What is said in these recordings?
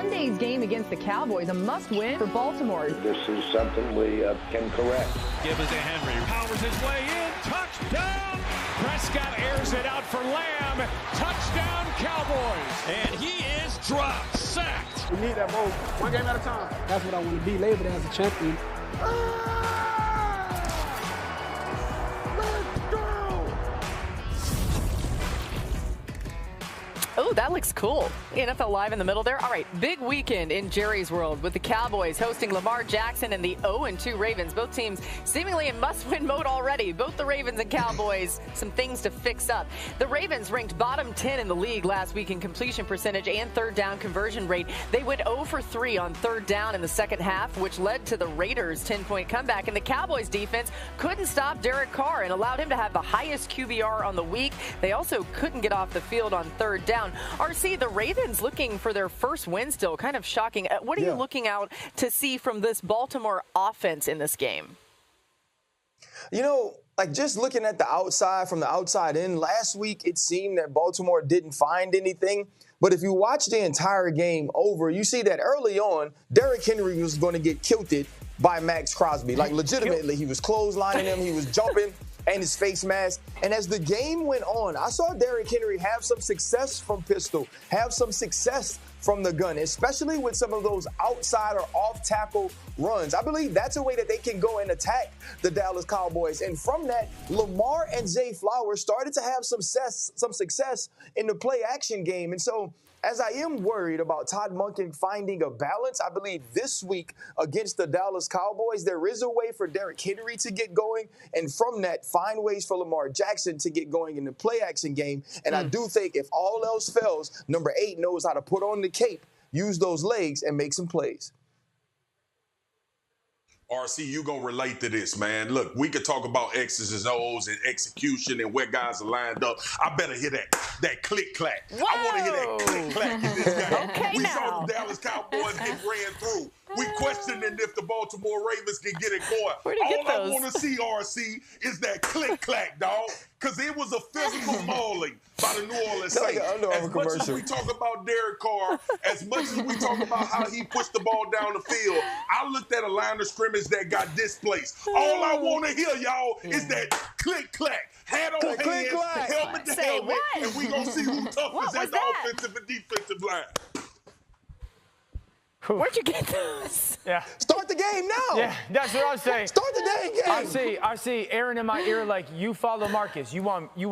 Monday's game against the Cowboys, a must-win for Baltimore. This is something we can correct. Give it to Henry. Powers his way in. Touchdown. Prescott airs it out for Lamb. Touchdown, Cowboys. And he is dropped, sacked. We need that ball. One game at a time. That's what I want to be labeled as a champion. Oh, that looks cool. NFL Live in the middle there. All right, big weekend in Jerry's world with the Cowboys hosting Lamar Jackson and the 0-2 Ravens. Both teams seemingly in must-win mode already. Both the Ravens and Cowboys, some things to fix up. The Ravens ranked bottom 10 in the league last week in completion percentage and third down conversion rate. They went 0 for 3 on third down in the second half, which led to the Raiders' 10-point comeback. And the Cowboys defense couldn't stop Derek Carr and allowed him to have the highest QBR on the week. They also couldn't get off the field on third down. RC, the Ravens looking for their first win still. Kind of shocking. What are you looking out to see from this Baltimore offense in this game? You know, like just looking at the outside, from the outside in, last week it seemed that Baltimore didn't find anything. But if you watch the entire game over, you see that early on, Derrick Henry was going to get kilted by Maxx Crosby. Like legitimately, he was clotheslining him, he was jumping. And his face mask. And as the game went on, I saw Derrick Henry have some success from pistol, have some success from the gun, especially with some of those outside or off-tackle runs. I believe that's a way that they can go and attack the Dallas Cowboys. And from that, Lamar and Zay Flowers started to have some success in the play-action game. And so as I am worried about Todd Monken finding a balance, I believe this week against the Dallas Cowboys, there is a way for Derrick Henry to get going. And from that, find ways for Lamar Jackson to get going in the play-action game. And I do think if all else fails, number 8 knows how to put on the cape, use those legs, and make some plays. RC, you gonna relate to this, man. Look, we could talk about X's and O's and execution and where guys are lined up. I better hear that click-clack. I want to hear that click-clack in this game. Okay, we saw the Dallas Cowboys get ran through. We questioning if the Baltimore Ravens can get it going. All I want to see, RC, is that click-clack, dog. Because it was a physical mauling by the New Orleans Saints. As much as we talk about Derek Carr, as much as we talk about how he pushed the ball down the field, I looked at a line of scrimmage that got displaced. All I want to hear, y'all, is that click-clack. Hat on hands, helmet to helmet, and we going to see who toughest at the offensive and defensive line. Where'd you get this? Yeah. Start the game now. Yeah, that's what I was saying. Start the dang game. I see Aaron in my ear like, you follow Marcus. You want me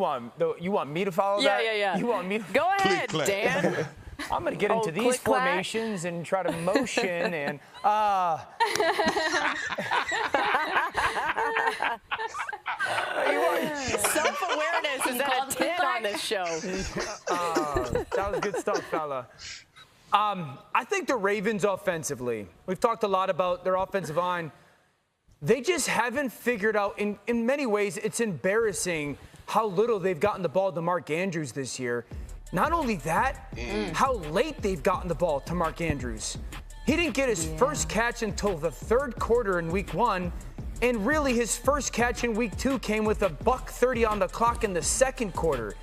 to follow that? Yeah. You want me to Go ahead, Dan. I'm going to get into these formations and try to motion and self-awareness is at a 10 on this show. That was good stuff, fella. I think the Ravens offensively, we've talked a lot about their offensive line. They just haven't figured out, in many ways, it's embarrassing how little they've gotten the ball to Mark Andrews this year. Not only that, how late they've gotten the ball to Mark Andrews. He didn't get his first catch until the third quarter in week 1. And really his first catch in week 2 came with $1:30 on the clock in the second quarter.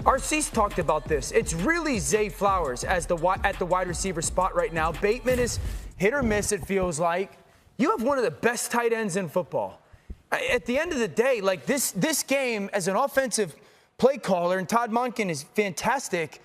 RC's talked about this. It's really Zay Flowers at the wide receiver spot right now. Bateman is hit or miss, it feels like. You have one of the best tight ends in football. At the end of the day, like this game as an offensive play caller, and Todd Monken is fantastic,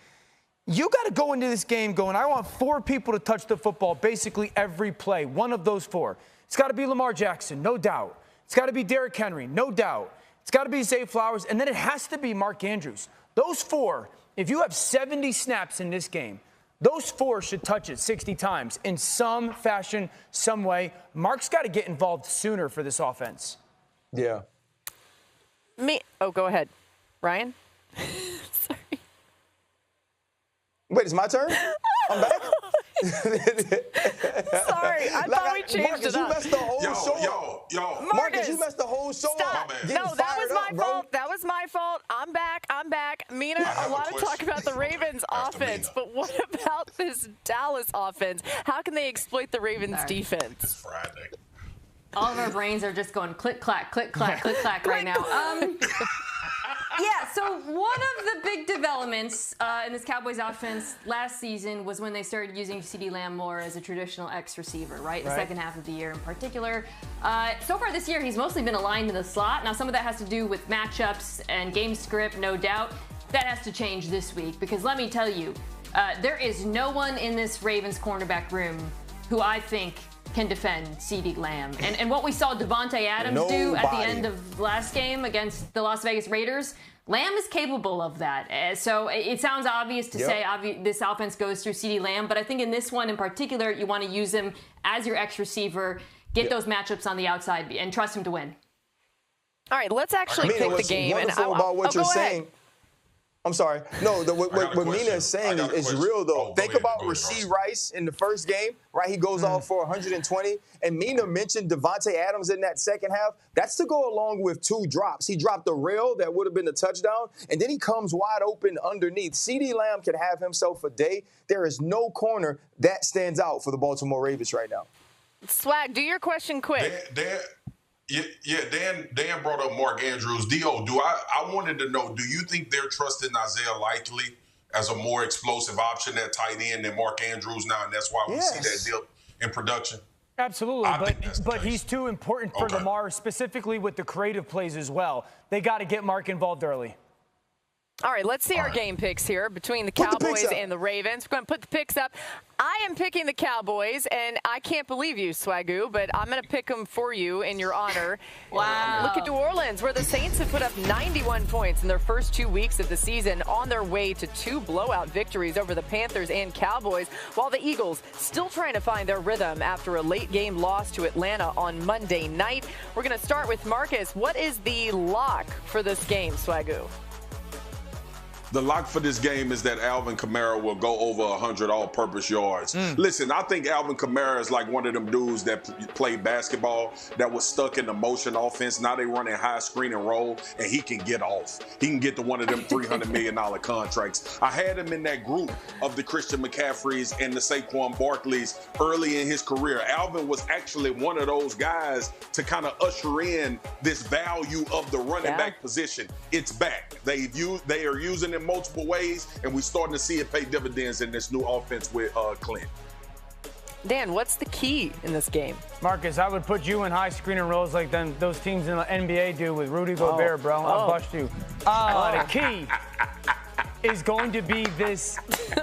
you got to go into this game going, I want 4 people to touch the football basically every play, one of those 4. It's got to be Lamar Jackson, no doubt. It's got to be Derrick Henry, no doubt. It's got to be Zay Flowers, and then it has to be Mark Andrews. Those 4, if you have 70 snaps in this game, those 4 should touch it 60 times in some fashion, some way. Mark's got to get involved sooner for this offense. Yeah. Go ahead. Ryan? Sorry. Wait, it's my turn? I'm back? Sorry, I thought we changed Marcus, it up. You messed the whole show. Yo. Marcus, you messed the whole show Stop. up. No, that was my fault. That was my fault. I'm back. Mina, a lot of talk about the Ravens offense, but what about this Dallas offense? How can they exploit the Ravens defense? It's Friday. All of our brains are just going click, clack, click, clack, click, clack right now. Yeah, so one of the big developments in this Cowboys offense last season was when they started using CeeDee Lamb more as a traditional X receiver, right? The second half of the year in particular. So far this year, he's mostly been aligned in the slot. Now, some of that has to do with matchups and game script, no doubt. That has to change this week because let me tell you, there is no one in this Ravens cornerback room who I think can defend CeeDee Lamb. And what we saw Devontae Adams do at the end of last game against the Las Vegas Raiders, Lamb is capable of that. So it sounds obvious to say this offense goes through CeeDee Lamb, but I think in this one in particular, you want to use him as your X receiver, get those matchups on the outside, and trust him to win. All right, let's actually pick the game. Wonderful about what you're saying. I'm sorry. No, what Mina is saying is real, though. Think about Rashee Rice in the first game, right? He goes off for 120. And Mina mentioned Devontae Adams in that second half. That's to go along with 2 drops. He dropped a rail that would have been a touchdown, and then he comes wide open underneath. CeeDee Lamb can have himself a day. There is no corner that stands out for the Baltimore Ravens right now. Swag, do your question quick. Dan brought up Mark Andrews. I wanted to know, do you think they're trusting Isaiah Likely as a more explosive option at tight end than Mark Andrews now, and that's why we see that dip in production? Absolutely, but he's too important for Lamar, specifically with the creative plays as well. They got to get Mark involved early. All right, let's see our game picks here between the Cowboys and the Ravens. We're going to put the picks up. I am picking the Cowboys, and I can't believe you, Swagoo, but I'm going to pick them for you in your honor. Wow. Look at New Orleans, where the Saints have put up 91 points in their first 2 weeks of the season on their way to 2 blowout victories over the Panthers and Cowboys, while the Eagles still trying to find their rhythm after a late-game loss to Atlanta on Monday night. We're going to start with Marcus. What is the lock for this game, Swagoo? The lock for this game is that Alvin Kamara will go over 100 all-purpose yards. Listen, I think Alvin Kamara is like one of them dudes that played basketball that was stuck in the motion offense. Now they running high screen and roll, and he can get off. He can get to one of them $300 million contracts. I had him in that group of the Christian McCaffreys and the Saquon Barkleys early in his career. Alvin was actually one of those guys to kind of usher in this value of the running back position. It's back. They are using it in multiple ways, and we're starting to see it pay dividends in this new offense with Clint. Dan, what's the key in this game? Marcus, I would put you in high screen and rolls like those teams in the NBA do with Rudy Gobert, bro. I'll bust you. The key is going to be this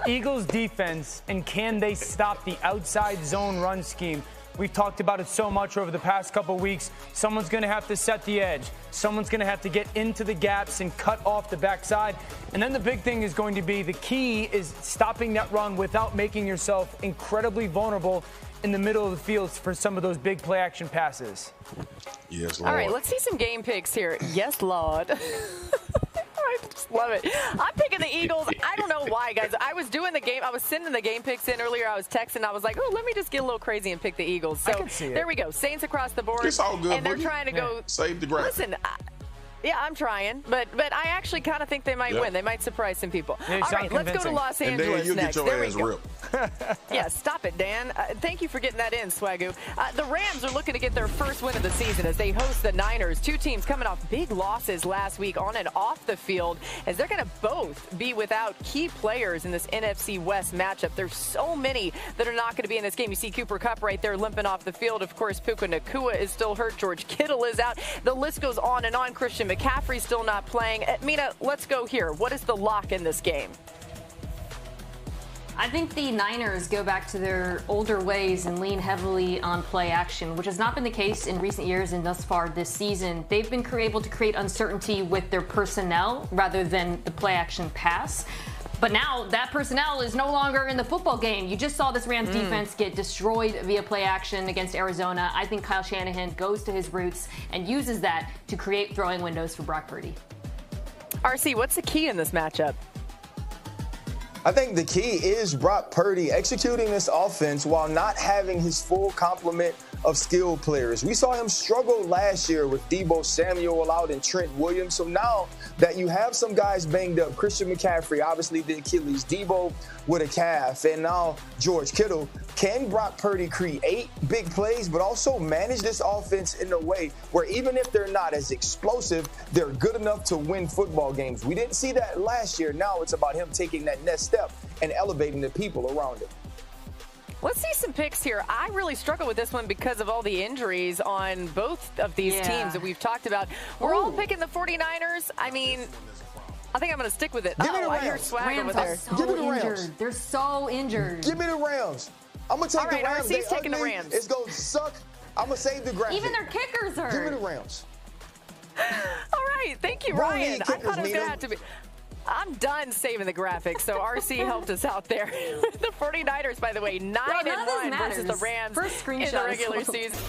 Eagles defense, and can they stop the outside zone run scheme? We've talked about it so much over the past couple weeks. Someone's going to have to set the edge. Someone's going to have to get into the gaps and cut off the backside. And then the big thing is going to be the key is stopping that run without making yourself incredibly vulnerable in the middle of the field for some of those big play action passes. Yes, Lord. All right, let's see some game picks here. Yes, Lord. I just love it. I'm picking the Eagles. I don't know why, guys. I was doing the game. I was sending the game picks in earlier. I was texting. I was like, oh, let me just get a little crazy and pick the Eagles. So I can see it. There we go. Saints across the board. It's all good, and they're trying to go. Save the graphic. Listen, yeah, I'm trying, but I actually kind of think they might win. They might surprise some people. All right, let's go to Los Angeles next. There we go. Yeah, stop it, Dan. Thank you for getting that in, Swagoo. The Rams are looking to get their first win of the season as they host the Niners. 2 teams coming off big losses last week on and off the field, as they're going to both be without key players in this NFC West matchup. There's so many that are not going to be in this game. You see Cooper Kupp right there limping off the field. Of course, Puka Nacua is still hurt. George Kittle is out. The list goes on and on. Christian McCaffrey still not playing. Mina, let's go here. What is the lock in this game? I think the Niners go back to their older ways and lean heavily on play action, which has not been the case in recent years and thus far this season. They've been able to create uncertainty with their personnel rather than the play action pass. But now that personnel is no longer in the football game. You just saw this Rams defense get destroyed via play action against Arizona. I think Kyle Shanahan goes to his roots and uses that to create throwing windows for Brock Purdy. RC, what's the key in this matchup? I think the key is Brock Purdy executing this offense while not having his full complement of skilled players. We saw him struggle last year with Deebo Samuel out and Trent Williams. So now that you have some guys banged up, Christian McCaffrey, obviously the Achilles, Deebo with a calf, and now George Kittle, can Brock Purdy create big plays, but also manage this offense in a way where even if they're not as explosive, they're good enough to win football games? We didn't see that last year. Now it's about him taking that next step and elevating the people around him. Let's see some picks here. I really struggle with this one because of all the injuries on both of these teams that we've talked about. We're all picking the 49ers. I mean, I think I'm going to stick with it. Give me the Rams. I hear swag over there. Give me the Rams. They're so injured. Give me the Rams. I'm going to take the Rams. RC's taking the Rams. It's going to suck. I'm going to save the graphic. Even their kickers are. Give me the Rams. All right. Thank you, Ryan. I thought it was going to have to be. I'm done saving the graphics, so RC helped us out there. The 49ers, by the way, 9-1 versus the Rams First in the regular season.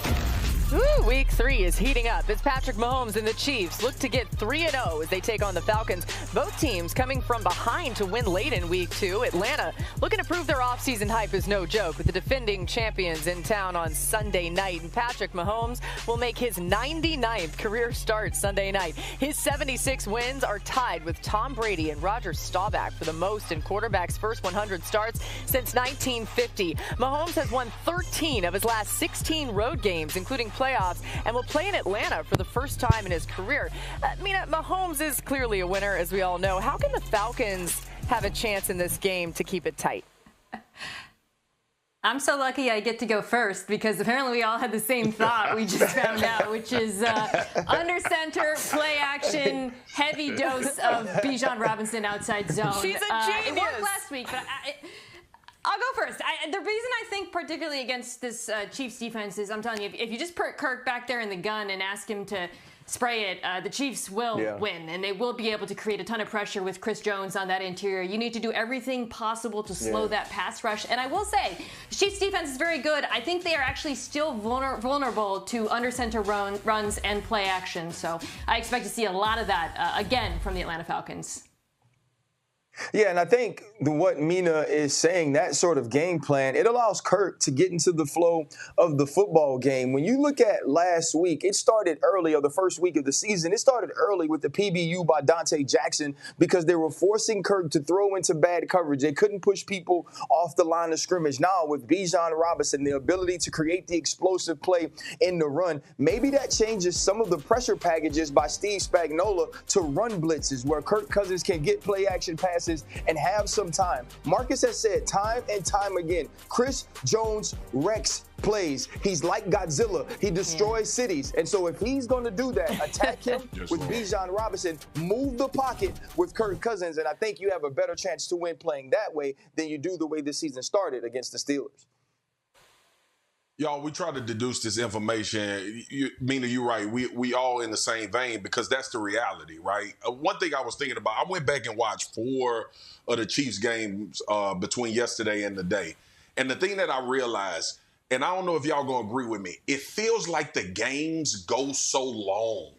Ooh, week 3 is heating up. It's Patrick Mahomes and the Chiefs look to get 3-0 as they take on the Falcons. Both teams coming from behind to win late in week 2. Atlanta looking to prove their offseason hype is no joke with the defending champions in town on Sunday night. And Patrick Mahomes will make his 99th career start Sunday night. His 76 wins are tied with Tom Brady and Roger Staubach for the most in quarterbacks' first 100 starts since 1950. Mahomes has won 13 of his last 16 road games, including playoffs, and will play in Atlanta for the first time in his career. Mahomes is clearly a winner, as we all know. How can the Falcons have a chance in this game to keep it tight? I'm so lucky I get to go first because apparently we all had the same thought we just found out, which is under center, play action, heavy dose of Bijan Robinson outside zone. She's a genius. It worked last week, but I'll go first. The reason I think particularly against this Chiefs defense is, I'm telling you, if you just put Kirk back there in the gun and ask him to spray it, the Chiefs will win, and they will be able to create a ton of pressure with Chris Jones on that interior. You need to do everything possible to slow that pass rush. And I will say, Chiefs defense is very good. I think they are actually still vulnerable to under center runs and play action. So I expect to see a lot of that again from the Atlanta Falcons. Yeah, and I think what Mina is saying, that sort of game plan, it allows Kirk to get into the flow of the football game. When you look at last week, it started early, or the first week of the season, it started early with the PBU by Dante Jackson because they were forcing Kirk to throw into bad coverage. They couldn't push people off the line of scrimmage. Now with Bijan Robinson, the ability to create the explosive play in the run, maybe that changes some of the pressure packages by Steve Spagnuolo to run blitzes where Kirk Cousins can get play action passes and have some time. Marcus has said time and time again, Chris Jones wrecks plays. He's like Godzilla. He destroys cities. And so if he's going to do that, attack him with Bijan Robinson, move the pocket with Kirk Cousins, and I think you have a better chance to win playing that way than you do the way this season started against the Steelers. Y'all, we try to deduce this information. Mina, you're right. We all in the same vein because that's the reality, right? One thing I was thinking about, I went back and watched 4 of the Chiefs games between yesterday and today. And the thing that I realized, and I don't know if y'all gonna agree with me, it feels like the games go so long.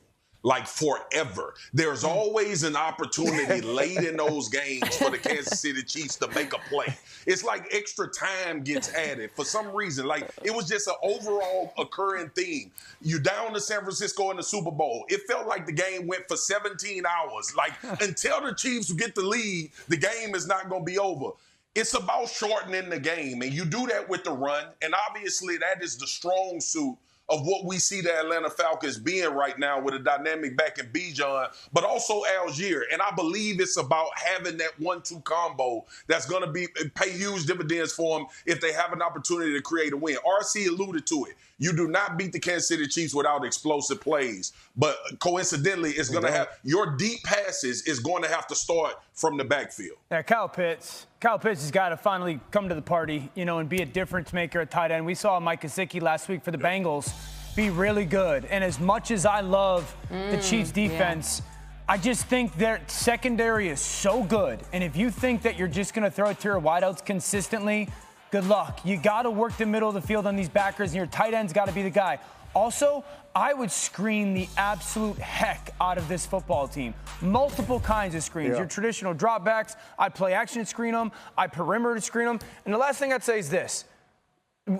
Like forever. There's always an opportunity late in those games for the Kansas City Chiefs to make a play. It's like extra time gets added for some reason. Like it was just an overall occurring theme. You down to San Francisco in the Super Bowl. It felt like the game went for 17 hours. Like until the Chiefs get the lead, the game is not going to be over. It's about shortening the game, and you do that with the run, and obviously that is the strong suit of what we see the Atlanta Falcons being right now with a dynamic back in Bijan, but also Algier. And I believe it's about having that 1-2 combo that's going to pay huge dividends for them if they have an opportunity to create a win. RC alluded to it. You do not beat the Kansas City Chiefs without explosive plays. But coincidentally, it's going to have your deep passes is going to have to start from the backfield. Yeah, Kyle Pitts has got to finally come to the party, and be a difference maker at tight end. We saw Mike Gesicki last week for the Bengals be really good. And as much as I love the Chiefs defense, I just think their secondary is so good. And if you think that you're just going to throw it to your wideouts consistently, good luck. You got to work the middle of the field on these backers, and your tight end's got to be the guy. Also, I would screen the absolute heck out of this football team. Multiple kinds of screens. Yeah. Your traditional dropbacks, I'd play action to screen them, I'd perimeter to screen them. And the last thing I'd say is this.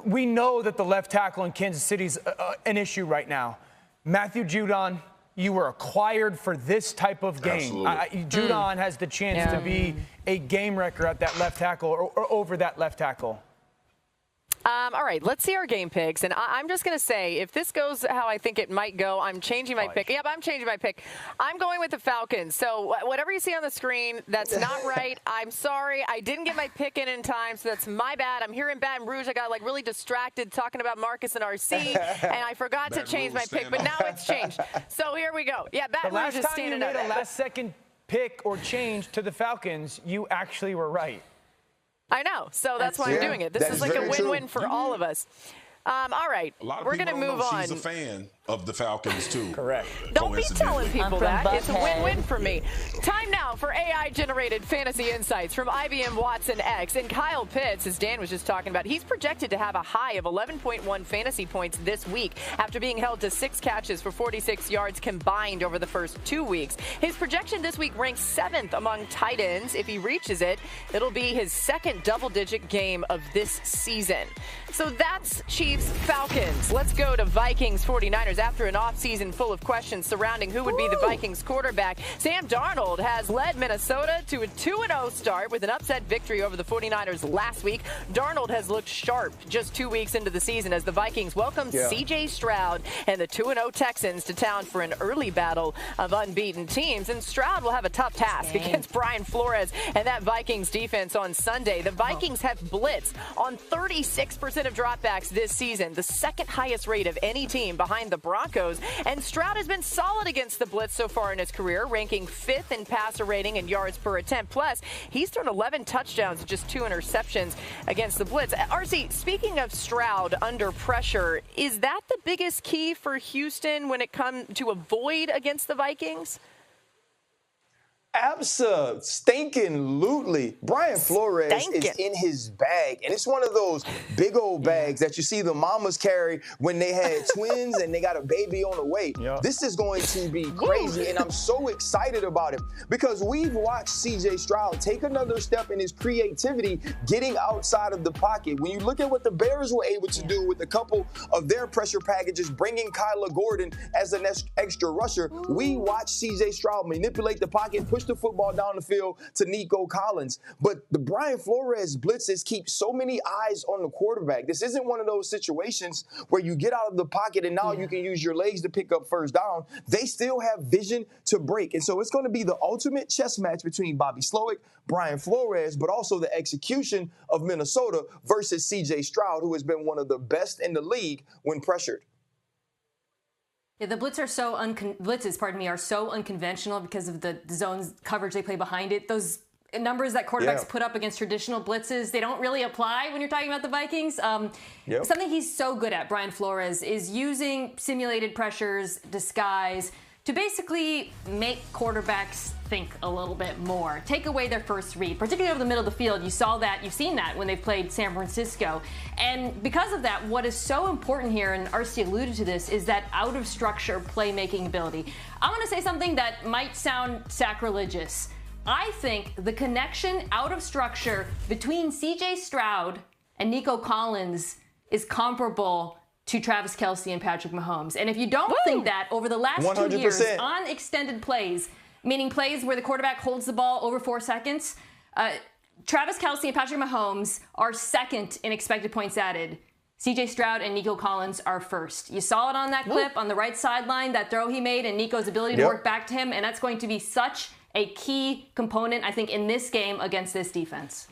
We know that the left tackle in Kansas City is an issue right now. Matthew Judon, you were acquired for this type of game. Judon has the chance to be a game wrecker at that left tackle or over that left tackle. All right, let's see our game picks. And I'm just going to say, if this goes how I think it might go, I'm changing my pick. Yep, I'm changing my pick. I'm going with the Falcons. So whatever you see on the screen, that's not right. I'm sorry. I didn't get my pick in time, so that's my bad. I'm here in Baton Rouge. I got like really distracted talking about Marcus and RC, and I forgot to change my pick, but now it's changed. So here we go. Yeah, Baton Rouge is standing up. The last time you made a last-second pick or change to the Falcons, you actually were right. I know, so that's why I'm doing it. This is like a win-win for all of us. All right, we're going to move on. She's a fan of the Falcons, too. Correct. Don't be telling people that. It's a win-win for me. Time now for AI-generated fantasy insights from IBM Watson X. And Kyle Pitts, as Dan was just talking about, he's projected to have a high of 11.1 fantasy points this week after being held to 6 catches for 46 yards combined over the first 2 weeks. His projection this week ranks 7th among tight ends. If he reaches it, it'll be his second double-digit game of this season. So that's Chiefs-Falcons. Let's go to Vikings-49ers. After an offseason full of questions surrounding who would be the Vikings quarterback, Sam Darnold has led Minnesota to a 2-0 start with an upset victory over the 49ers last week. Darnold has looked sharp just 2 weeks into the season as the Vikings welcome C.J. Stroud and the 2-0 Texans to town for an early battle of unbeaten teams. And Stroud will have a tough task against Brian Flores and that Vikings defense on Sunday. The Vikings have blitzed on 36% of dropbacks this season, the second highest rate of any team behind the Broncos. And Stroud has been solid against the blitz so far in his career, ranking 5th in passer rating and yards per attempt. Plus, he's thrown 11 touchdowns and just 2 interceptions against the blitz. RC, speaking of Stroud under pressure, is that the biggest key for Houston when it comes to avoid against the Vikings? Abso-stinking-lutely. Brian Flores is in his bag, and it's one of those big old bags that you see the mamas carry when they had twins and they got a baby on the way. This is going to be crazy, and I'm so excited about it because we've watched C.J. Stroud take another step in his creativity, getting outside of the pocket. When you look at what the Bears were able to do with a couple of their pressure packages, bringing Kyler Gordon as an extra rusher, we watched C.J. Stroud manipulate the pocket, push the football down the field to Nico Collins. But the Brian Flores blitzes keep so many eyes on the quarterback. This isn't one of those situations where you get out of the pocket and now you can use your legs to pick up first down. They still have vision to break. And so it's going to be the ultimate chess match between Bobby Slowick, Brian Flores, but also the execution of Minnesota versus C.J. Stroud, who has been one of the best in the league when pressured. Yeah, the blitzes are so unconventional because of the zones coverage they play behind it. Those numbers that quarterbacks put up against traditional blitzes, they don't really apply when you're talking about the Vikings. Something he's so good at, Brian Flores, is using simulated pressures, disguise, to basically make quarterbacks think a little bit more. Take away their first read, particularly over the middle of the field. You saw that, you've seen that when they've played San Francisco. And because of that, what is so important here, and RC alluded to this, is that out-of-structure playmaking ability. I'm going to say something that might sound sacrilegious. I think the connection out of structure between C.J. Stroud and Nico Collins is comparable to Travis Kelce and Patrick Mahomes. And if you don't think that, over the last 100%. 2 years, on extended plays, meaning plays where the quarterback holds the ball over 4 seconds, Travis Kelce and Patrick Mahomes are second in expected points added. C.J. Stroud and Nico Collins are first. You saw it on that clip on the right sideline, that throw he made and Nico's ability to work back to him, and that's going to be such a key component, I think, in this game against this defense.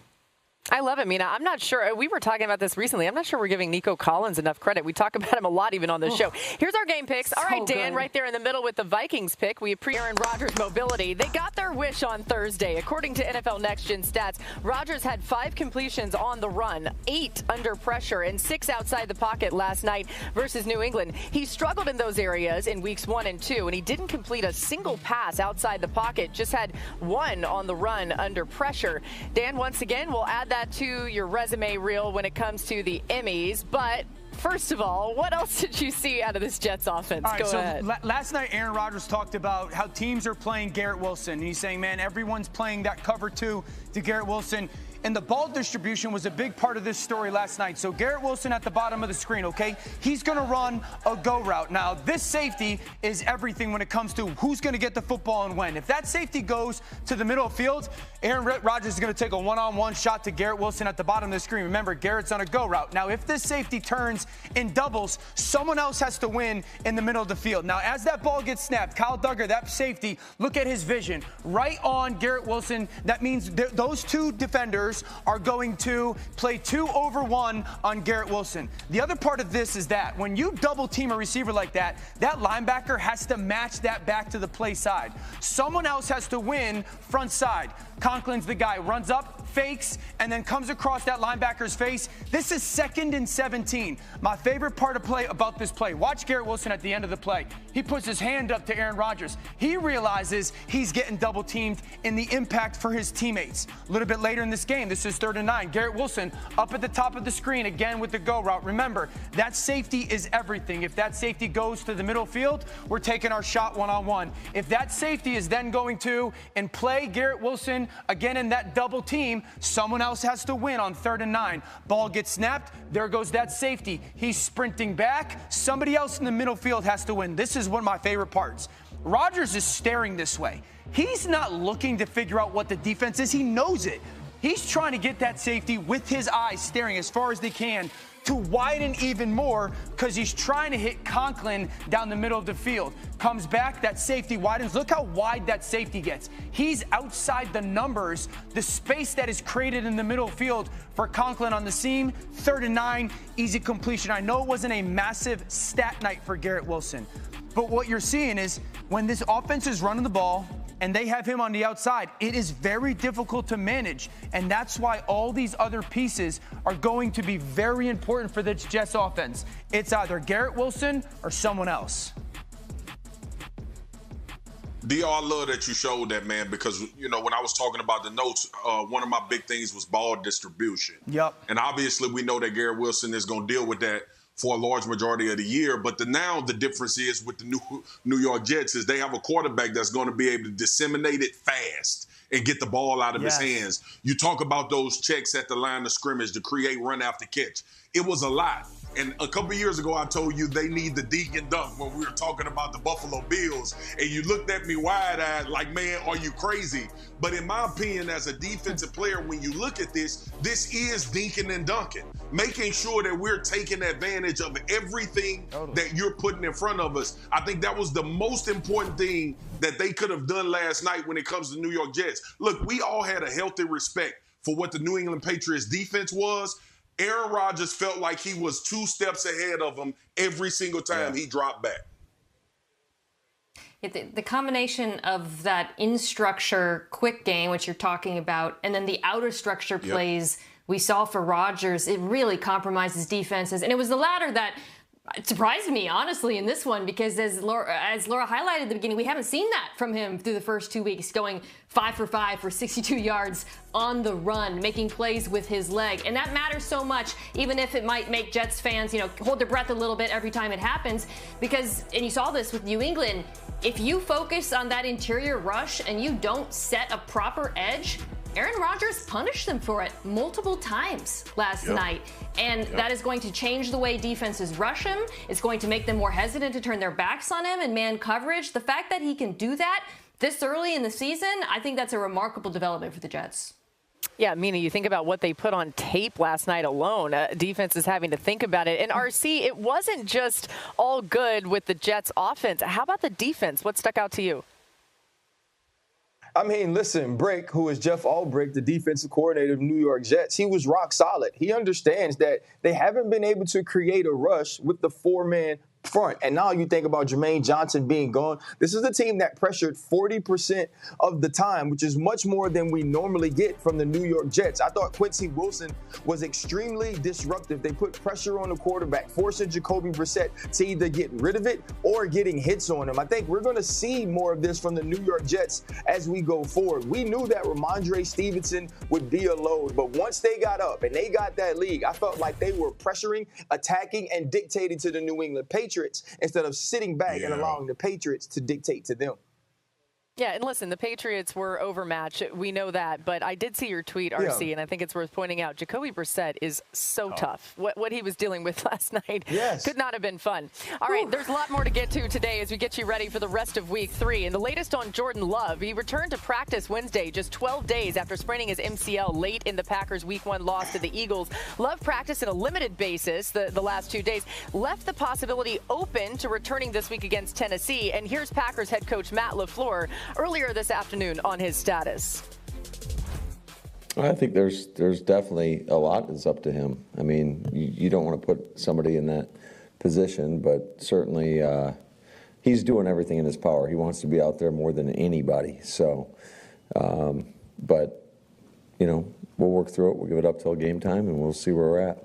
I love it, Mina. I'm not sure. We were talking about this recently. I'm not sure we're giving Nico Collins enough credit. We talk about him a lot even on this show. Here's our game picks. All right, Dan, right there in the middle with the Vikings pick. We appreciate Aaron Rodgers' mobility. They got their wish on Thursday. According to NFL Next Gen stats, Rodgers had 5 completions on the run, 8 under pressure, and 6 outside the pocket last night versus New England. He struggled in those areas in weeks 1 and 2, and he didn't complete a single pass outside the pocket, just had 1 on the run under pressure. Dan, once again, we'll add that to your resume reel when it comes to the Emmys, but first of all, what else did you see out of this Jets offense? All right, Go ahead. Last night, Aaron Rodgers talked about how teams are playing Garrett Wilson. And he's saying, man, everyone's playing that cover 2 to Garrett Wilson. And the ball distribution was a big part of this story last night. So Garrett Wilson at the bottom of the screen, okay? He's going to run a go route. Now, this safety is everything when it comes to who's going to get the football and when. If that safety goes to the middle of the field, Aaron Rodgers is going to take a one-on-one shot to Garrett Wilson at the bottom of the screen. Remember, Garrett's on a go route. Now, if this safety turns in doubles, someone else has to win in the middle of the field. Now, as that ball gets snapped, Kyle Duggar, that safety, look at his vision. Right on Garrett Wilson. That means those 2 defenders are going to play 2 over 1 on Garrett Wilson. The other part of this is that when you double team a receiver like that, that linebacker has to match that back to the play side. Someone else has to win front side. Conklin's the guy, runs up, fakes, and then comes across that linebacker's face. This is 2nd and 17. My favorite part of play about this play, watch Garrett Wilson at the end of the play. He puts his hand up to Aaron Rodgers. He realizes he's getting double teamed in the impact for his teammates. A little bit later in this game, this is 3rd and 9. Garrett Wilson up at the top of the screen again with the go route. Remember, that safety is everything. If that safety goes to the middle field, we're taking our shot one-on-one. If that safety is then going to and play Garrett Wilson again in that double team, someone else has to win on 3rd and 9. Ball gets snapped. There goes that safety. He's sprinting back. Somebody else in the middle field has to win. This is one of my favorite parts. Rodgers is staring this way. He's not looking to figure out what the defense is. He knows it. He's trying to get that safety with his eyes staring as far as they can to widen even more because he's trying to hit Conklin down the middle of the field. Comes back, that safety widens. Look how wide that safety gets. He's outside the numbers, the space that is created in the middle field for Conklin on the seam. 3rd and 9, easy completion. I know it wasn't a massive stat night for Garrett Wilson, but what you're seeing is when this offense is running the ball and they have him on the outside, it is very difficult to manage. And that's why all these other pieces are going to be very important for the Jets offense. It's either Garrett Wilson or someone else. DR, I love that you showed that, man, because, you know, when I was talking about the notes, one of my big things was ball distribution. Yep. And obviously we know that Garrett Wilson is going to deal with that for a large majority of the year. But now the difference is with the New York Jets is they have a quarterback that's going to be able to disseminate it fast and get the ball out of his hands. You talk about those checks at the line of scrimmage to create run after catch. It was a lot. And a couple of years ago, I told you they need the dink and dunk when we were talking about the Buffalo Bills. And you looked at me wide-eyed like, man, are you crazy? But in my opinion, as a defensive player, when you look at this is dinking and dunking. Making sure that we're taking advantage of everything that you're putting in front of us. I think that was the most important thing that they could have done last night when it comes to New York Jets. Look, we all had a healthy respect for what the New England Patriots defense was. Aaron Rodgers felt like he was 2 steps ahead of him every single time he dropped back. The combination of that in-structure quick game, which you're talking about, and then the outer structure plays we saw for Rodgers, it really compromises defenses. And it was the latter that surprised me, honestly, in this one, because as Laura highlighted at the beginning, we haven't seen that from him through the first 2 weeks, going 5 for 5 for 62 yards on the run, making plays with his leg. And that matters so much, even if it might make Jets fans, hold their breath a little bit every time it happens, because, and you saw this with New England, if you focus on that interior rush and you don't set a proper edge, Aaron Rodgers punished them for it multiple times last night. And that is going to change the way defenses rush him. It's going to make them more hesitant to turn their backs on him in man coverage. The fact that he can do that this early in the season, I think that's a remarkable development for the Jets. Yeah, Mina, you think about what they put on tape last night alone. Defense is having to think about it. And RC, it wasn't just all good with the Jets offense. How about the defense? What stuck out to you? I mean, listen, Brick, who is Jeff Albrecht, the defensive coordinator of New York Jets, he was rock solid. He understands that they haven't been able to create a rush with the 4-man front. And now you think about Jermaine Johnson being gone. This is a team that pressured 40% of the time, which is much more than we normally get from the New York Jets. I thought Quincy Wilson was extremely disruptive. They put pressure on the quarterback, forcing Jacoby Brissett to either get rid of it or getting hits on him. I think we're going to see more of this from the New York Jets as we go forward. We knew that Ramondre Stevenson would be a load, but once they got up and they got that lead, I felt like they were pressuring, attacking, and dictating to the New England Patriots instead of sitting back and allowing the Patriots to dictate to them. Yeah, and listen, the Patriots were overmatched. We know that. But I did see your tweet, RC, and I think it's worth pointing out. Jacoby Brissett is so tough. What he was dealing with last night could not have been fun. All right, there's a lot more to get to today as we get you ready for the rest of Week 3. And the latest on Jordan Love, he returned to practice Wednesday, just 12 days after spraining his MCL late in the Packers' Week 1 loss to the Eagles. Love practiced on a limited basis the last 2 days, left the possibility open to returning this week against Tennessee. And here's Packers head coach Matt LaFleur earlier this afternoon on his status. I think there's definitely a lot that's up to him. I mean, you don't want to put somebody in that position, but certainly he's doing everything in his power. He wants to be out there more than anybody. So, but, you know, we'll work through it. We'll give it up till game time, and we'll see where we're at.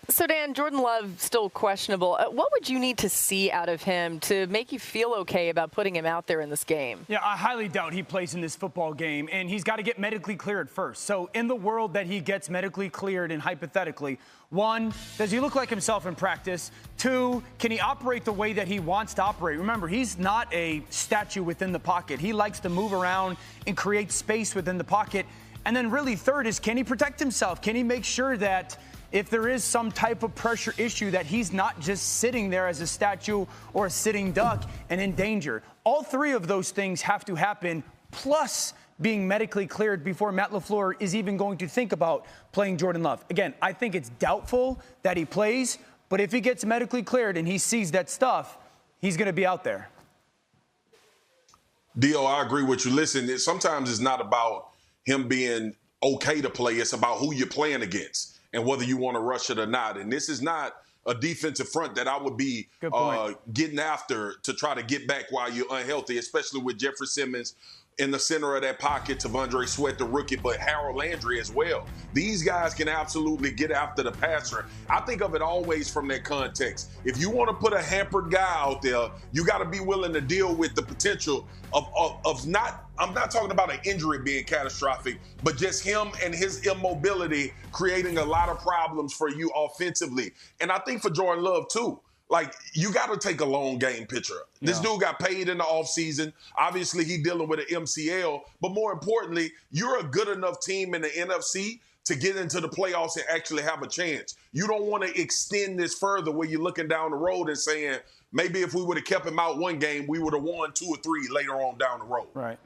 So, Dan, Jordan Love still questionable. What would you need to see out of him to make you feel okay about putting him out there in this game? Yeah, I highly doubt he plays in this football game, and he's got to get medically cleared first. So in the world that he gets medically cleared and hypothetically, 1, does he look like himself in practice? 2, can he operate the way that he wants to operate? Remember, he's not a statue within the pocket. He likes to move around and create space within the pocket. And then really 3rd is, can he protect himself? Can he make sure that if there is some type of pressure issue, that he's not just sitting there as a statue or a sitting duck and in danger? All 3 of those things have to happen, plus being medically cleared before Matt LaFleur is even going to think about playing Jordan Love. Again, I think it's doubtful that he plays, but if he gets medically cleared and he sees that stuff, he's going to be out there. Dio, I agree with you. Listen, sometimes it's not about him being okay to play. It's about who you're playing against and whether you want to rush it or not. And this is not a defensive front that I would be getting after to try to get back while you're unhealthy, especially with Jeffrey Simmons in the center of that pocket, Tavondre Sweat, the rookie, but Harold Landry as well. These guys can absolutely get after the passer. I think of it always from that context. If you want to put a hampered guy out there, you got to be willing to deal with the potential of not, I'm not talking about an injury being catastrophic, but just him and his immobility creating a lot of problems for you offensively. And I think for Jordan Love too. Like, you got to take a long game picture. This dude got paid in the offseason. Obviously, he's dealing with an MCL. But more importantly, you're a good enough team in the NFC to get into the playoffs and actually have a chance. You don't want to extend this further where you're looking down the road and saying, maybe if we would have kept him out one game, we would have won 2 or 3 later on down the road. Right.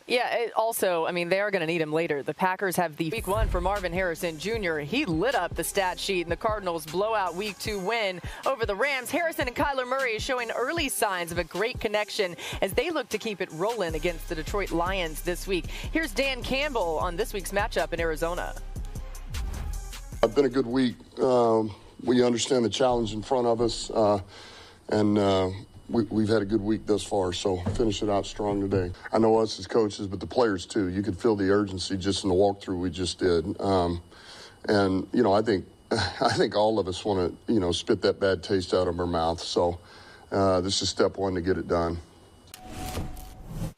Yeah, also, I mean, they are going to need him later. The Packers have the Week 1 for Marvin Harrison Jr. He lit up the stat sheet in the Cardinals' blowout Week 2 win over the Rams. Harrison and Kyler Murray is showing early signs of a great connection as they look to keep it rolling against the Detroit Lions this week. Here's Dan Campbell on this week's matchup in Arizona. It's been a good week. We understand the challenge in front of us, and we've had a good week thus far, so finish it out strong today. I know us as coaches, but the players too. You could feel the urgency just in the walkthrough we just did. And, you know, I think all of us want to, you know, spit that bad taste out of our mouth. So this is step 1 to get it done.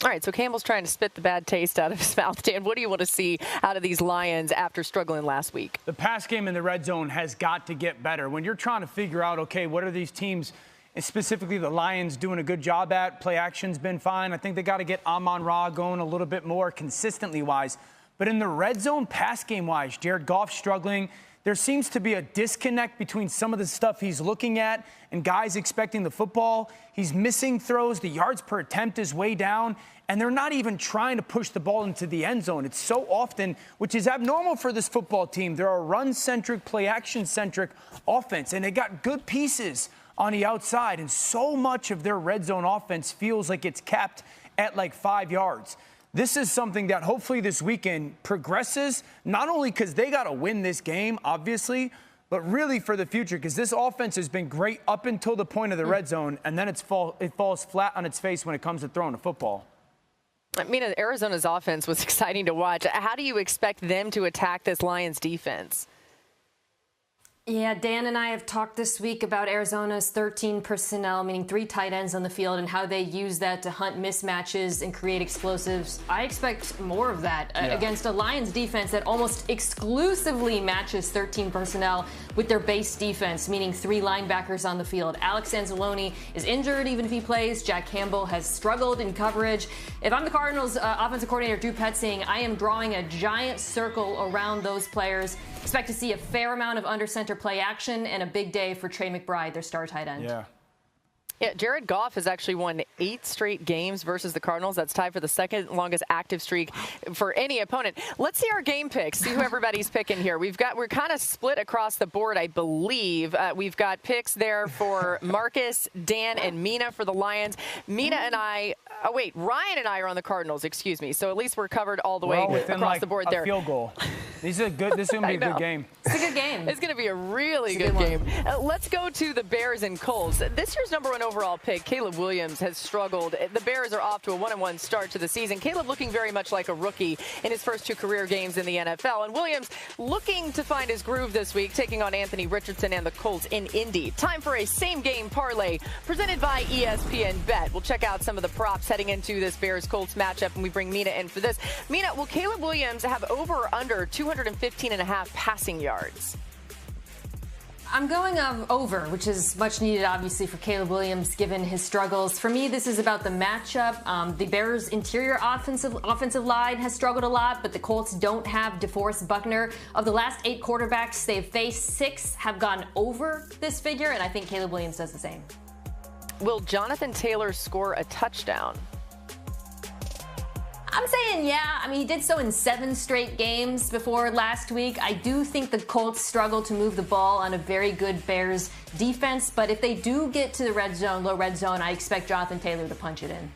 All right, so Campbell's trying to spit the bad taste out of his mouth. Dan, what do you want to see out of these Lions after struggling last week? The pass game in the red zone has got to get better. When you're trying to figure out, okay, what are these teams, and specifically the Lions, doing a good job at? Play action's been fine. I think they got to get Amon-Ra going a little bit more consistently-wise. But in the red zone, pass game-wise, Jared Goff struggling. There seems to be a disconnect between some of the stuff he's looking at and guys expecting the football. He's missing throws. The yards per attempt is way down. And they're not even trying to push the ball into the end zone. It's so often, which is abnormal for this football team. They're a run-centric, play-action-centric offense, and they got good pieces on the outside. And so much of their red zone offense feels like it's capped at like 5 yards. This is something that hopefully this weekend progresses, not only because they got to win this game, obviously, but really for the future, because this offense has been great up until the point of the red zone, and then it falls flat on its face when it comes to throwing the football. I mean, Arizona's offense was exciting to watch. How do you expect them to attack this Lions defense? Yeah, Dan and I have talked this week about Arizona's 13 personnel, meaning 3 tight ends on the field, and how they use that to hunt mismatches and create explosives. I expect more of that against a Lions defense that almost exclusively matches 13 personnel with their base defense, meaning 3 linebackers on the field. Alex Anzalone is injured even if he plays. Jack Campbell has struggled in coverage. If I'm the Cardinals offensive coordinator, Drew Petzing, I am drawing a giant circle around those players. Expect to see a fair amount of under-center play action and a big day for Trey McBride, their star tight end. Yeah, Jared Goff has actually won 8 straight games versus the Cardinals. That's tied for the second longest active streak for any opponent. Let's see our game picks, see who everybody's picking here. We're kind of split across the board, I believe. We've got picks there for Marcus, Dan, and Mina for the Lions. Ryan and I are on the Cardinals, excuse me. So at least we're covered all the way across the board there. Field goal. This is going to be a good game. It's a good game. It's going to be a really good game. Let's go to the Bears and Colts. This year's #1 overall pick, Caleb Williams, has struggled. The Bears are off to a 1-1 start to the season. Caleb looking very much like a rookie in his first 2 career games in the NFL. And Williams looking to find his groove this week, taking on Anthony Richardson and the Colts in Indy. Time for a same-game parlay presented by ESPN Bet. We'll check out some of the props heading into this Bears-Colts matchup, and we bring Mina in for this. Mina, will Caleb Williams have over or under 215.5 passing yards? I'm going over, which is much needed, obviously, for Caleb Williams, given his struggles. For me, this is about the matchup. The Bears' interior offensive line has struggled a lot, but the Colts don't have DeForest Buckner. Of the last 8 quarterbacks they've faced, 6 have gone over this figure, and I think Caleb Williams does the same. Will Jonathan Taylor score a touchdown? I'm saying, yeah. I mean, he did so in 7 straight games before last week. I do think the Colts struggle to move the ball on a very good Bears defense, but if they do get to the red zone, low red zone, I expect Jonathan Taylor to punch it in.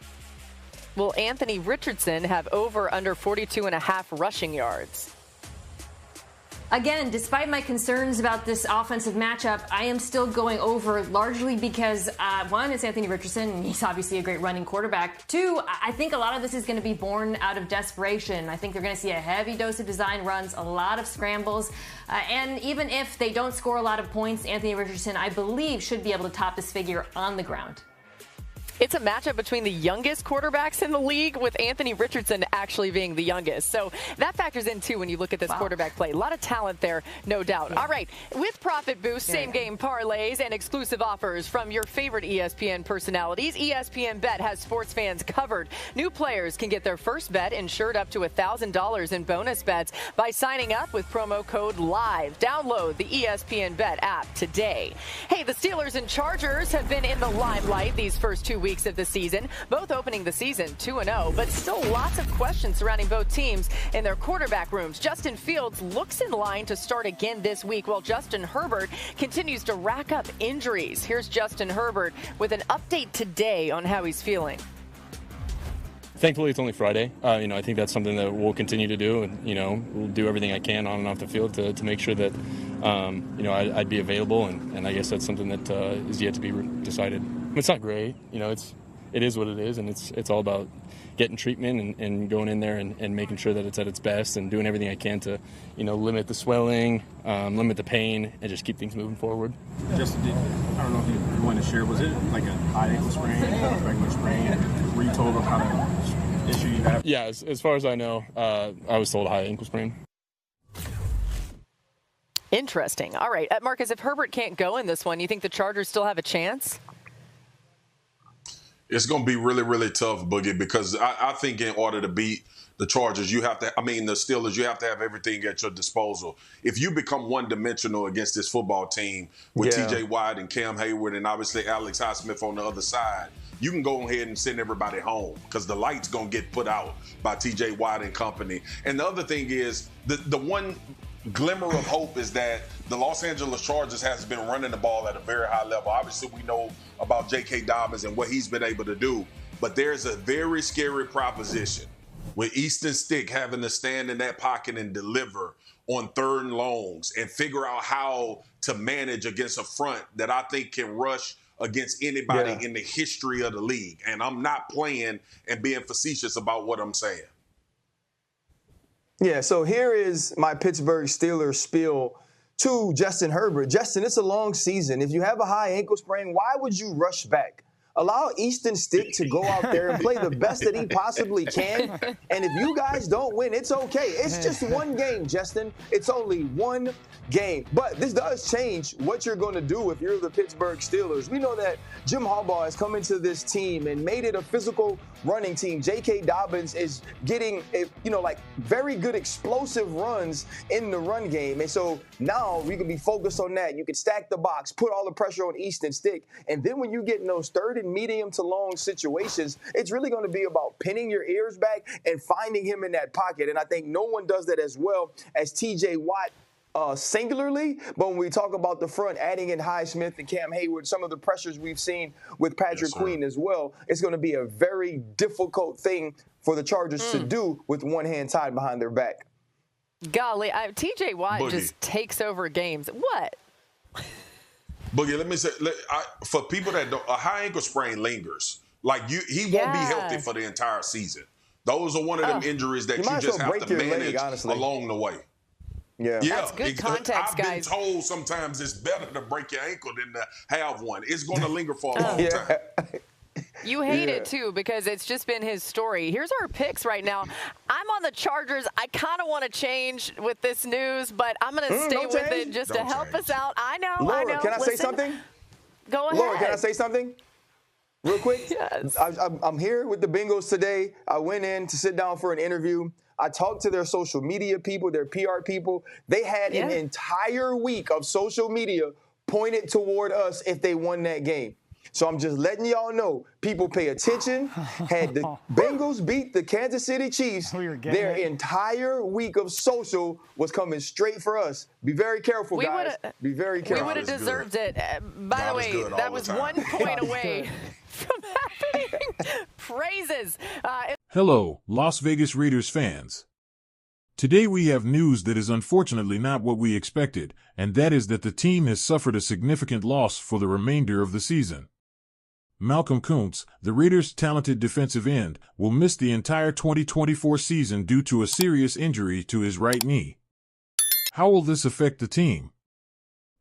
Will Anthony Richardson have over under 42.5 rushing yards? Again, despite my concerns about this offensive matchup, I am still going over, largely because, 1, it's Anthony Richardson, and he's obviously a great running quarterback. 2, I think a lot of this is going to be born out of desperation. I think they're going to see a heavy dose of design runs, a lot of scrambles, and even if they don't score a lot of points, Anthony Richardson, I believe, should be able to top this figure on the ground. It's a matchup between the youngest quarterbacks in the league, with Anthony Richardson actually being the youngest. So that factors in, too, when you look at this quarterback play. A lot of talent there, no doubt. All right, with Profit Boost, same-game parlays, and exclusive offers from your favorite ESPN personalities, ESPN Bet has sports fans covered. New players can get their first bet insured up to $1,000 in bonus bets by signing up with promo code LIVE. Download the ESPN Bet app today. Hey, the Steelers and Chargers have been in the limelight these first 2 weeks of the season, both opening the season 2-0, but still lots of questions surrounding both teams in their quarterback rooms. Justin Fields looks in line to start again this week, while Justin Herbert continues to rack up injuries. Here's Justin Herbert with an update today on how he's feeling. Thankfully, it's only Friday. I think that's something that we'll continue to do, and we'll do everything I can on and off the field to make sure that I'd be available, and I guess that's something that is yet to be decided. It's not great, it is what it is, and it's all about getting treatment and going in there and making sure that it's at its best and doing everything I can to limit the swelling, limit the pain, and just keep things moving forward. Just, I don't know if you want to share, was it like a high ankle sprain, a regular sprain? Were you told what kind of issue you have? Yeah, as far as I know, I was told a high ankle sprain. Interesting. All right, Marcus, if Herbert can't go in this one, you think the Chargers still have a chance? It's going to be really, really tough, Boogie, because I think in order to beat the Chargers, the Steelers, you have to have everything at your disposal. If you become one-dimensional against this football team with T.J. Watt and Cam Hayward and obviously Alex Highsmith on the other side, you can go ahead and send everybody home because the light's going to get put out by T.J. Watt and company. And the other thing is, the one glimmer of hope is that the Los Angeles Chargers has been running the ball at a very high level. Obviously, we know about J.K. Dobbins and what he's been able to do, but there's a very scary proposition with Easton Stick having to stand in that pocket and deliver on third and longs and figure out how to manage against a front that I think can rush against anybody in the history of the league. And I'm not playing and being facetious about what I'm saying. Yeah, so here is my Pittsburgh Steelers spiel to Justin Herbert. Justin, it's a long season. If you have a high ankle sprain, why would you rush back? Allow Easton Stick to go out there and play the best that he possibly can. And if you guys don't win, it's okay. It's just one game, Justin. It's only one game. But this does change what you're going to do if you're the Pittsburgh Steelers. We know that Jim Harbaugh has come into this team and made it a physical running team. J.K. Dobbins is getting, very good explosive runs in the run game. And so now we can be focused on that. You can stack the box, put all the pressure on Easton Stick. And then when you get in those third and medium to long situations, it's really going to be about pinning your ears back and finding him in that pocket. And I think no one does that as well as T.J. Watt singularly, but when we talk about the front, adding in Highsmith and Cam Hayward, some of the pressures we've seen with Patrick Queen as well, it's going to be a very difficult thing for the Chargers to do with one hand tied behind their back. Golly, T.J. Watt just takes over games. What? Boogie, let me say, for people that don't, a high ankle sprain lingers. Like he won't be healthy for the entire season. Those are one of them injuries that you just have to manage along the way. Yeah, that's good context, guys. I've been told sometimes it's better to break your ankle than to have one. It's going to linger for a long time. You hate it, too, because it's just been his story. Here's our picks right now. I'm on the Chargers. I kind of want to change with this news, but I'm going to stay with it just to help us out. I know, Laura, can I say something? Go ahead. Laura, can I say something? Real quick? Yes. I'm here with the Bengals today. I went in to sit down for an interview. I talked to their social media people, their PR people. They had an entire week of social media pointed toward us if they won that game. So I'm just letting y'all know, people pay attention. Had the Bengals beat the Kansas City Chiefs, their entire week of social was coming straight for us. Be very careful, guys. Be very careful. We would have deserved it. By the way, that was 1 point away from happening. Praises. Hello, Las Vegas Raiders fans. Today we have news that is unfortunately not what we expected, and that is that the team has suffered a significant loss for the remainder of the season. Malcolm Koonce, the Raiders' talented defensive end, will miss the entire 2024 season due to a serious injury to his right knee. How will this affect the team?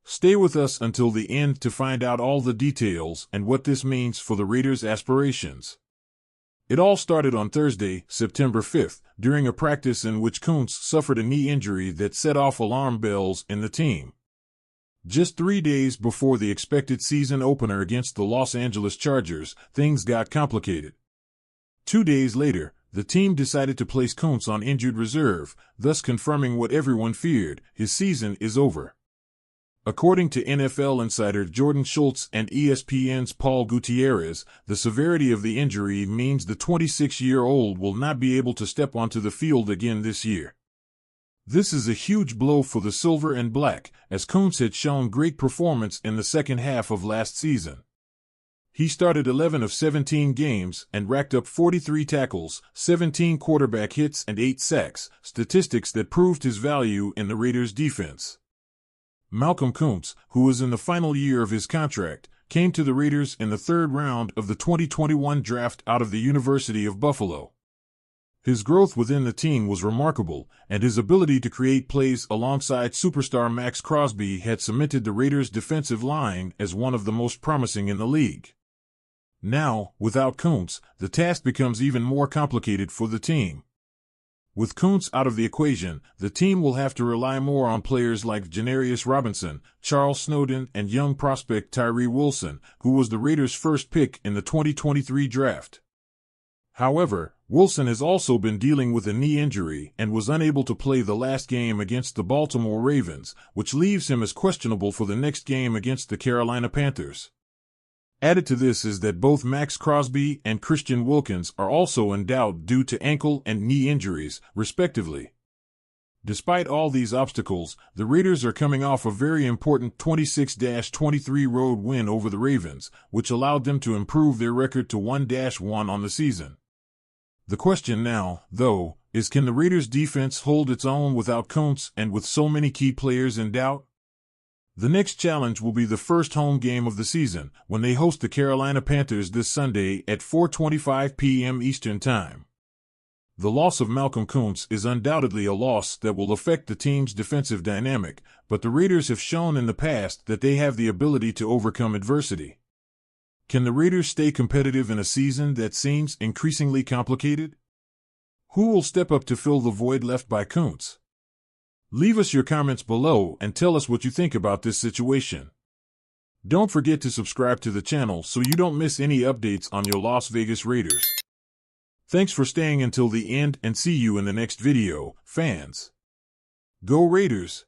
Stay with us until the end to find out all the details and what this means for the Raiders' aspirations. It all started on Thursday, September 5th, during a practice in which Koonce suffered a knee injury that set off alarm bells in the team. Just 3 days before the expected season opener against the Los Angeles Chargers, things got complicated. 2 days later, the team decided to place Koonce on injured reserve, thus confirming what everyone feared: his season is over. According to NFL insider Jordan Schultz and ESPN's Paul Gutierrez, the severity of the injury means the 26-year-old will not be able to step onto the field again this year. This is a huge blow for the Silver and Black, as Koonce had shown great performance in the second half of last season. He started 11 of 17 games and racked up 43 tackles, 17 quarterback hits, and 8 sacks, statistics that proved his value in the Raiders' defense. Malcolm Koonce, who was in the final year of his contract, came to the Raiders in the third round of the 2021 draft out of the University of Buffalo. His growth within the team was remarkable, and his ability to create plays alongside superstar Maxx Crosby had cemented the Raiders' defensive line as one of the most promising in the league. Now, without Koonce, the task becomes even more complicated for the team. With Koonce out of the equation, the team will have to rely more on players like Janarius Robinson, Charles Snowden, and young prospect Tyree Wilson, who was the Raiders' first pick in the 2023 draft. However, Wilson has also been dealing with a knee injury and was unable to play the last game against the Baltimore Ravens, which leaves him as questionable for the next game against the Carolina Panthers. Added to this is that both Maxx Crosby and Christian Wilkins are also in doubt due to ankle and knee injuries, respectively. Despite all these obstacles, the Raiders are coming off a very important 26-23 road win over the Ravens, which allowed them to improve their record to 1-1 on the season. The question now, though, is, can the Raiders' defense hold its own without Kuntz and with so many key players in doubt? The next challenge will be the first home game of the season, when they host the Carolina Panthers this Sunday at 4:25 p.m. Eastern Time. The loss of Malcolm Kuntz is undoubtedly a loss that will affect the team's defensive dynamic, but the Raiders have shown in the past that they have the ability to overcome adversity. Can the Raiders stay competitive in a season that seems increasingly complicated? Who will step up to fill the void left by Kuntz? Leave us your comments below and tell us what you think about this situation. Don't forget to subscribe to the channel so you don't miss any updates on your Las Vegas Raiders. Thanks for staying until the end, and see you in the next video, fans. Go Raiders!